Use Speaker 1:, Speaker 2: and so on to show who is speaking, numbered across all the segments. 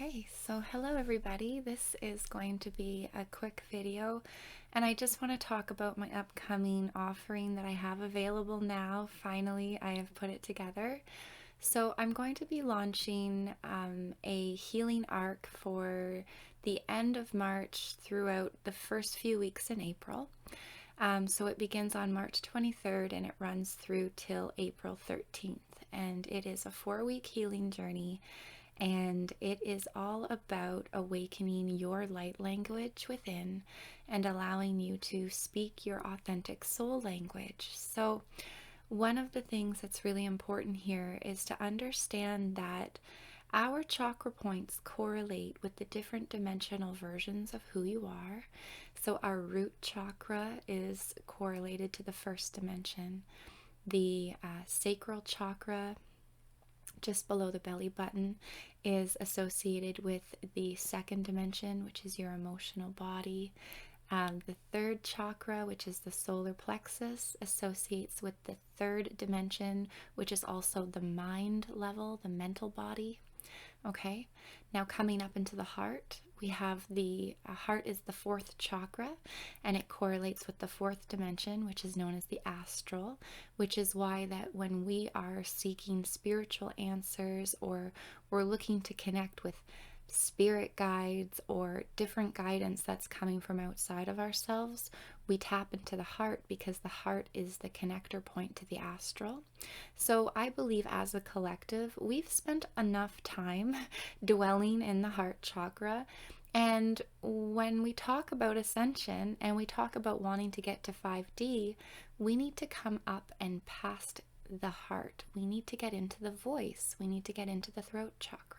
Speaker 1: Okay, so hello everybody. This is going to be a quick video, and I just want to talk about my upcoming offering that I have available now. Finally, I have put it together. So I'm going to be launching a healing arc for the end of March throughout the first few weeks in April. So it begins on March 23rd and it runs through till April 13th. And it is a 4-week healing journey, and it is all about awakening your light language within and allowing you to speak your authentic soul language. So, one of the things that's really important here is to understand that our chakra points correlate with the different dimensional versions of who you are. So, our root chakra is correlated to the first dimension. The sacral chakra, just below the belly button, is associated with the second dimension, which is your emotional body. The third chakra, which is the solar plexus, associates with the third dimension, which is also the mind level, the mental body. Okay, now coming up into the heart, we have the heart is the fourth chakra, and it correlates with the fourth dimension, which is known as the astral, which is why that when we are seeking spiritual answers, or we're looking to connect with spirit guides or different guidance that's coming from outside of ourselves, we tap into the heart, because the heart is the connector point to the astral. So I believe as a collective, we've spent enough time dwelling in the heart chakra. And when we talk about ascension and we talk about wanting to get to 5D, we need to come up and past the heart. We need to get into the voice. We need to get into the throat chakra.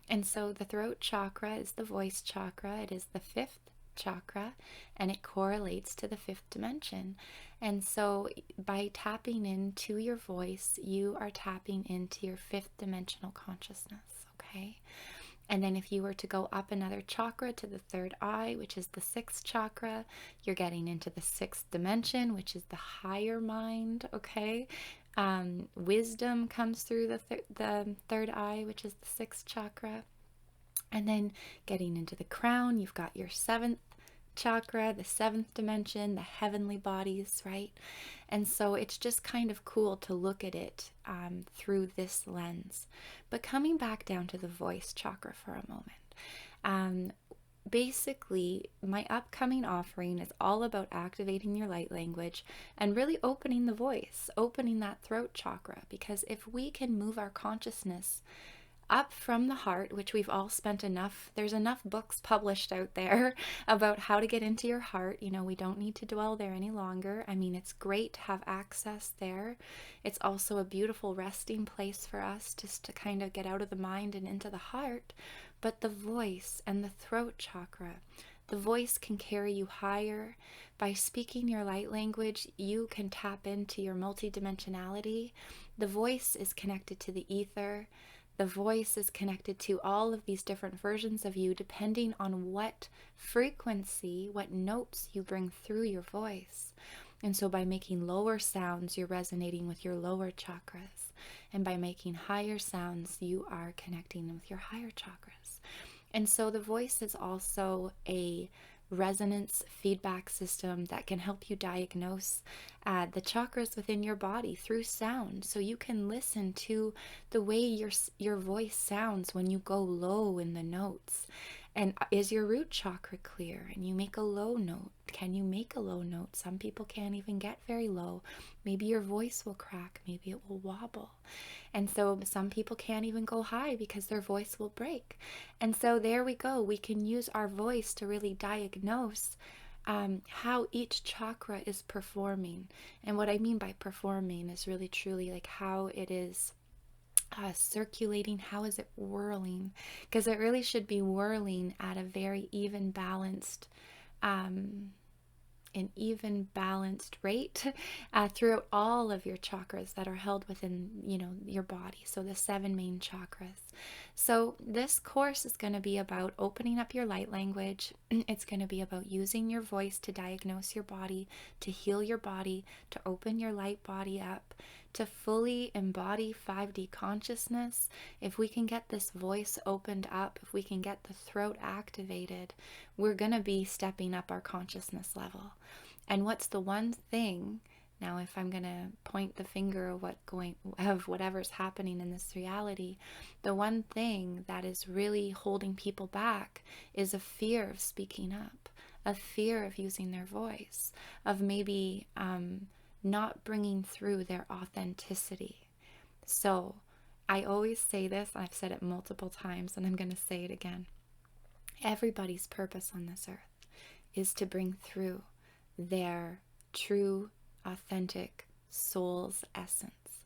Speaker 1: And so the throat chakra is the voice chakra. It is the fifth chakra, and it correlates to the fifth dimension. And so by tapping into your voice, you are tapping into your fifth dimensional consciousness, okay? And then if you were to go up another chakra to the third eye, which is the sixth chakra, you're getting into the sixth dimension, which is the higher mind, okay? Wisdom comes through the third eye, which is the sixth chakra. And then getting into the crown, you've got your seventh chakra, the seventh dimension, the heavenly bodies, right? And so it's just kind of cool to look at it through this lens. But coming back down to the voice chakra for a moment, basically, my upcoming offering is all about activating your light language and really opening the voice, opening that throat chakra, because if we can move our consciousness up from the heart, which we've all spent there's enough books published out there about how to get into your heart. You know, we don't need to dwell there any longer. I mean, it's great to have access there. It's also a beautiful resting place for us, just to kind of get out of the mind and into the heart. But the voice and the throat chakra, the voice can carry you higher. By speaking your light language, you can tap into your multidimensionality. The voice is connected to the ether. The voice is connected to all of these different versions of you, depending on what frequency, what notes you bring through your voice. And so by making lower sounds, you're resonating with your lower chakras. And by making higher sounds, you are connecting with your higher chakras. And so the voice is also a resonance feedback system that can help you diagnose the chakras within your body through sound. So you can listen to the way your voice sounds when you go low in the notes. And is your root chakra clear? And you make a low note. Can you make a low note? Some people can't even get very low. Maybe your voice will crack. Maybe it will wobble. And so some people can't even go high because their voice will break. And so there we go. We can use our voice to really diagnose how each chakra is performing. And what I mean by performing is really truly like how it is circulating, how is it whirling, because it really should be whirling at a very even balanced rate throughout all of your chakras that are held within, your body. So the 7 main chakras. So this course is going to be about opening up your light language. It's going to be about using your voice to diagnose your body, to heal your body, to open your light body up, to fully embody 5D consciousness, if we can get this voice opened up, if we can get the throat activated, we're going to be stepping up our consciousness level. And what's the one thing, now if I'm going to point the finger of whatever's happening in this reality, the one thing that is really holding people back is a fear of speaking up, a fear of using their voice, of maybe not bringing through their authenticity. So I always say this, I've said it multiple times, and I'm going to say it again. Everybody's purpose on this earth is to bring through their true, authentic soul's essence.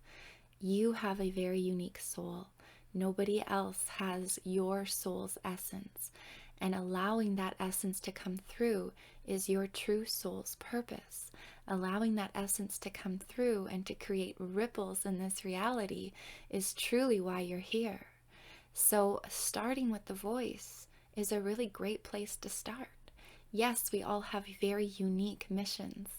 Speaker 1: You have a very unique soul. Nobody else has your soul's essence. And allowing that essence to come through is your true soul's purpose. Allowing that essence to come through and to create ripples in this reality is truly why you're here. So starting with the voice is a really great place to start. Yes, we all have very unique missions.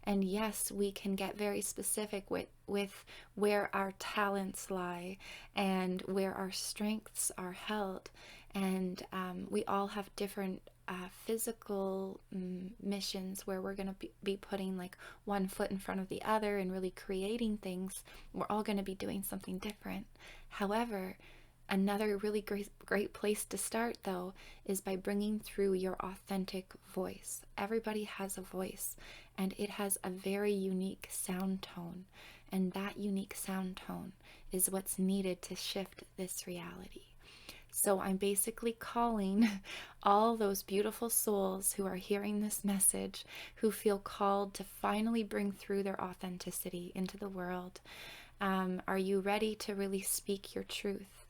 Speaker 1: And yes, we can get very specific with where our talents lie and where our strengths are held. And we all have different physical missions where we're going to be putting like one foot in front of the other and really creating things. We're all going to be doing something different. However, another really great place to start, though, is by bringing through your authentic voice. Everybody has a voice, and it has a very unique sound tone. And that unique sound tone is what's needed to shift this reality. So I'm basically calling all those beautiful souls who are hearing this message, who feel called to finally bring through their authenticity into the world. Are you ready to really speak your truth?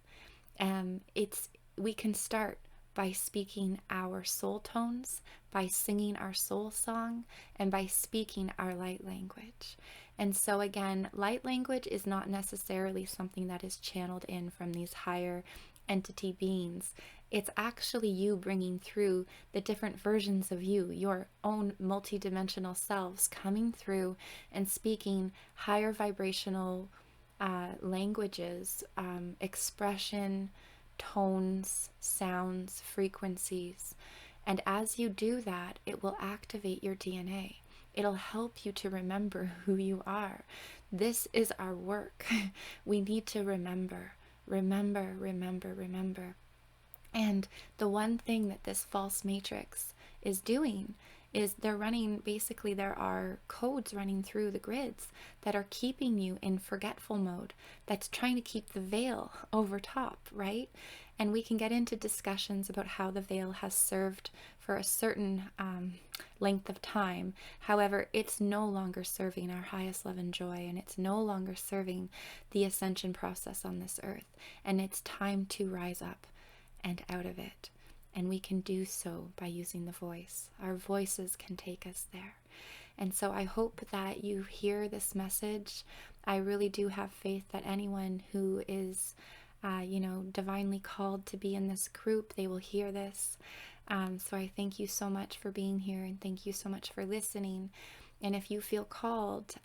Speaker 1: We can start by speaking our soul tones, by singing our soul song, and by speaking our light language. And so again, light language is not necessarily something that is channeled in from these higher entity beings. It's actually you bringing through the different versions of you, your own multidimensional selves, coming through and speaking higher vibrational languages, expression, tones, sounds, frequencies. And as you do that, it will activate your DNA. It'll help you to remember who you are. This is our work. We need to remember. And the one thing that this false matrix is doing is there are codes running through the grids that are keeping you in forgetful mode, that's trying to keep the veil over top, right? And we can get into discussions about how the veil has served for a certain length of time. However, it's no longer serving our highest love and joy, and it's no longer serving the ascension process on this earth. And it's time to rise up and out of it. And we can do so by using the voice. Our voices can take us there. And so I hope that you hear this message. I really do have faith that anyone who is, divinely called to be in this group, they will hear this. So I thank you so much for being here, and thank you so much for listening. And if you feel called,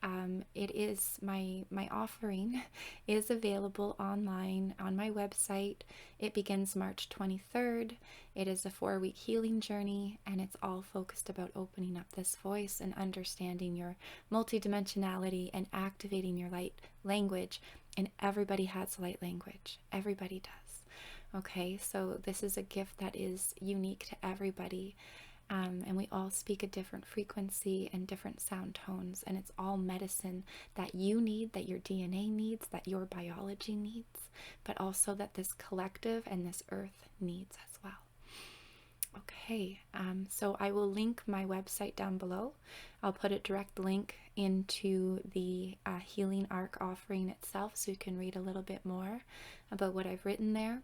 Speaker 1: it is my offering is available online on my website. It begins March 23rd. It is a 4-week healing journey, and it's all focused about opening up this voice and understanding your multidimensionality and activating your light language. And everybody has light language. Everybody does. Okay, so this is a gift that is unique to everybody. And we all speak a different frequency and different sound tones, and it's all medicine that you need, that your DNA needs, that your biology needs, but also that this collective and this earth needs as well. Okay, so I will link my website down below. I'll put a direct link into the Healing Arc offering itself, so you can read a little bit more about what I've written there.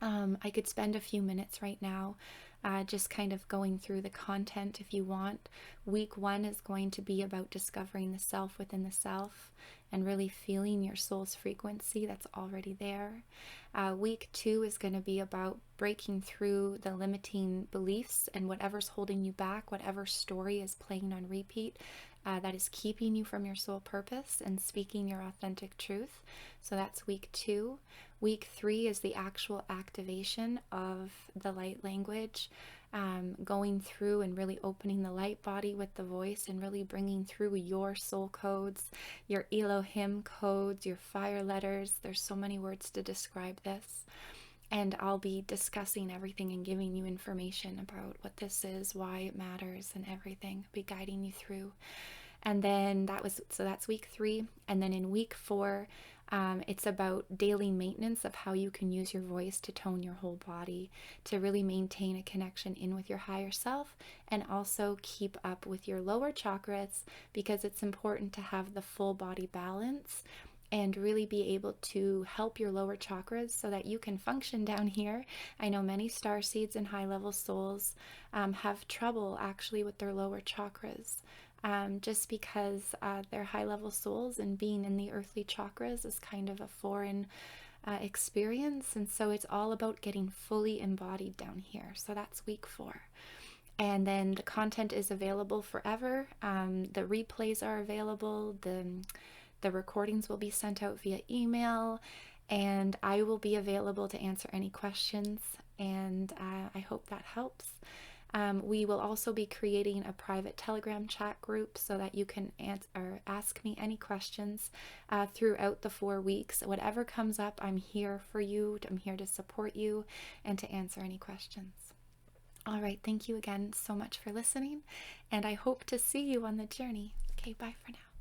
Speaker 1: I could spend a few minutes right now just kind of going through the content if you want. Week 1 is going to be about discovering the self within the self and really feeling your soul's frequency that's already there. Week 2 is going to be about breaking through the limiting beliefs and whatever's holding you back, whatever story is playing on repeat. that is keeping you from your soul purpose and speaking your authentic truth. So that's week 2. Week 3 is the actual activation of the light language, going through and really opening the light body with the voice and really bringing through your soul codes, your Elohim codes, your fire letters. There's so many words to describe this. And I'll be discussing everything and giving you information about what this is, why it matters, and everything. I'll be guiding you through. And then that's week 3. And then in week 4, it's about daily maintenance of how you can use your voice to tone your whole body, to really maintain a connection in with your higher self, and also keep up with your lower chakras, because it's important to have the full body balance and really be able to help your lower chakras so that you can function down here. I know many star seeds and high level souls have trouble actually with their lower chakras, just because they're high level souls, and being in the earthly chakras is kind of a foreign experience. And so it's all about getting fully embodied down here. So that's week 4. And then the content is available forever. The replays are available. The recordings will be sent out via email, and I will be available to answer any questions, and I hope that helps. We will also be creating a private Telegram chat group so that you can ask me any questions throughout the 4 weeks. Whatever comes up, I'm here for you. I'm here to support you and to answer any questions. All right, thank you again so much for listening, and I hope to see you on the journey. Okay, bye for now.